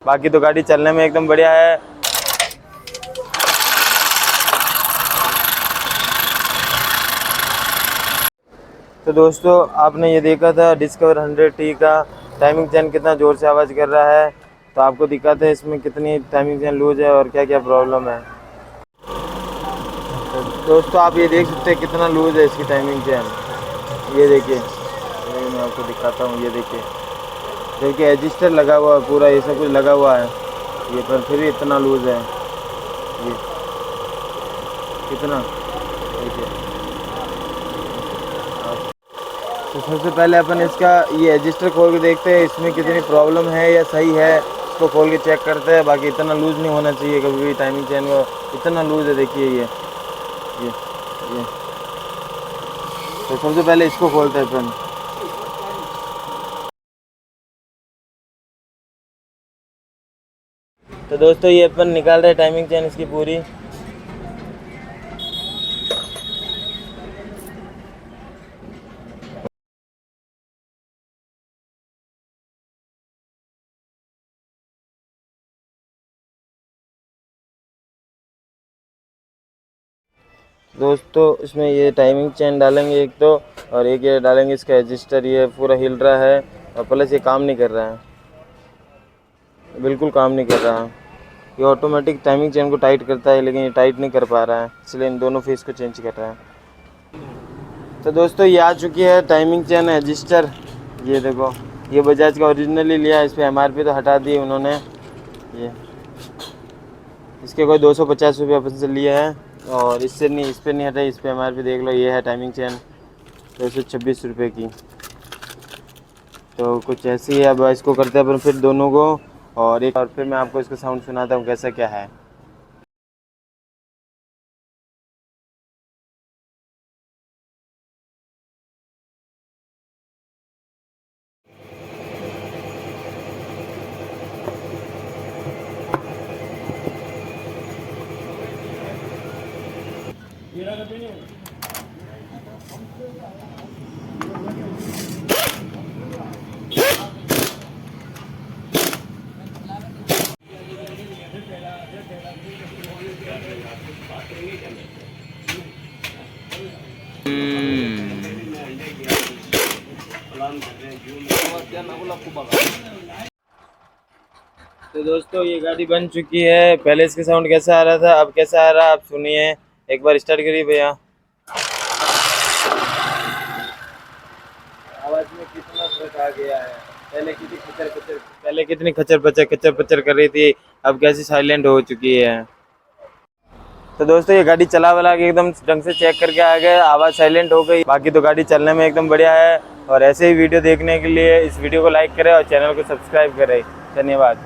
बाकी तो गाड़ी चलने में एकदम बढ़िया है। तो दोस्तों आपने ये देखा था डिस्कवर 100T का टाइमिंग चेन कितना ज़ोर से आवाज़ कर रहा है। तो आपको दिखाते हैं इसमें कितनी टाइमिंग चेन लूज है और क्या क्या प्रॉब्लम है। तो दोस्तों आप ये देख सकते हैं कितना लूज है इसकी टाइमिंग चेन। ये देखिए, ये मैं आपको दिखाता हूँ। ये देखिए, क्योंकि एडजस्टर लगा हुआ है, पूरा ये सब कुछ लगा हुआ है ये, पर फिर भी इतना लूज है। ये कितना देखिए। तो सबसे पहले अपन इसका ये एडजस्टर खोल के देखते हैं इसमें कितनी प्रॉब्लम है या सही है, इसको खोल के चेक करते हैं। बाकी इतना लूज़ नहीं होना चाहिए कभी भी टाइमिंग चेन में, इतना लूज़ है देखिए ये। तो सबसे पहले इसको खोलते हैं अपन। तो दोस्तों ये अपन निकाल रहे हैं टाइमिंग चेन इसकी पूरी। दोस्तों इसमें ये टाइमिंग चेन डालेंगे एक तो, और एक ये डालेंगे इसका एडजस्टर। ये पूरा हिल रहा है और प्लस ये काम नहीं कर रहा है, बिल्कुल काम नहीं कर रहा है। ये ऑटोमेटिक टाइमिंग चेन को टाइट करता है लेकिन ये टाइट नहीं कर पा रहा है, इसलिए इन दोनों फेस को चेंज कर रहा है। तो दोस्तों ये आ चुकी है टाइमिंग चेन एडजस्टर। ये देखो, ये बजाज का ओरिजिनली लिया, इस पर MRP तो हटा दी उन्होंने। ये इसके कोई 250 रुपये अपन से लिए हैं, और इससे नहीं, इस पर नहीं हटा, इस पर MRP देख लो। ये है टाइमिंग चेन 226 रुपये की। तो कुछ ऐसी है। अब इसको करते हैं अपन फिर दोनों को, और फिर मैं आपको इसका साउंड सुनाता हूँ कैसा क्या है। तो दोस्तों ये गाड़ी बन चुकी है। पहले इसका साउंड कैसा आ रहा था, अब कैसा आ रहा है आप सुनिए। एक बार स्टार्ट करिए भैया। आवाज में कितना फर्क आ गया है। पहले कितनी खचर पचर कर रही थी, अब कैसी साइलेंट हो चुकी है। तो दोस्तों ये गाड़ी चला वाला के एकदम ढंग से चेक करके आ गए, आवाज़ साइलेंट हो गई। बाकी तो गाड़ी चलने में एकदम बढ़िया है। और ऐसे ही वीडियो देखने के लिए इस वीडियो को लाइक करें और चैनल को सब्सक्राइब करें। धन्यवाद।